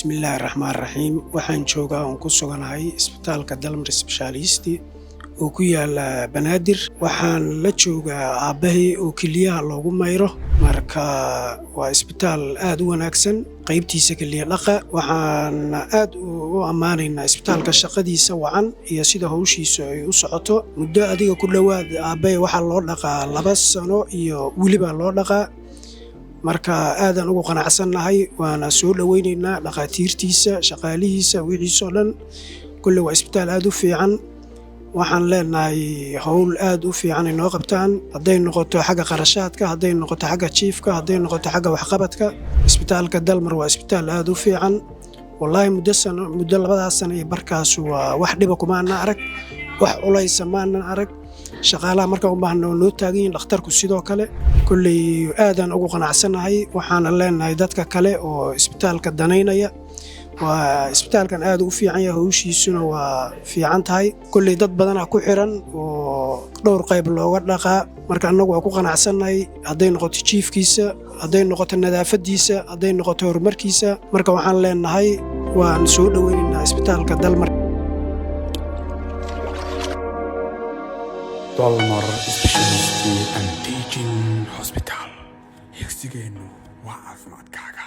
بسم الله الرحمن الرحيم waxaan joogaa oo ku suganahay isbitaalka Dalmar Specialist oo ku yaala Banaadir waxaan la joogaa aabahay oo kaliya loogu mayro marka waa isbitaal aad u wanaagsan qaybtiisa kaliya dhaqa waxaan aad u amaanaynaa isbitaalka shaqadiisa wacan iyo sida hawshiisa ay u socoto muddo adiga ku dhawaad aabahay waxa loo dhaqaa 2 sano iyo waliba loo dhaqaa marka aadan ugu qanacsanahay waana soo dhaweynaynaa dhaqaatiirtiisa shaqaalihiisa wixiisa oo dhan kulli waa isbitaal aad u fiican waxaan leenahay hawl aad u fiican inoo qabtaan haday noqoto xagga qarashaadka haday noqoto xagga chiefka haday noqoto xagga waxqabadka isbitaalka Dalmar waa isbitaal aad u fiican wallahi muddo 2 sano iyo barkaas waa wax dhiba kuma arag wax culaysa ma arag shaqaalaha marka u baahno loo taagin dhakhtarku sidoo kale kulli aadan ugu qanacsanahay waxaan leenahay dadka kale oo isbitaalka daneynaya waa isbitaalkan aad u fiican yahay hawshiisuna waa fiican tahay kulli dad badan ku xiran oo dhowr qayb looga dhaqaa marka anagu waa ku qanacsanahay haday noqoto chiefkiisa haday noqoto nadaafadiisa haday noqoto horumarkiisa marka waxaan leenahay waan soo dhaweynaynaa isbitaalka Dalmar Dalmar Specialist and Teaching Hospital. Higsigeenu waa caafimaadkaaga.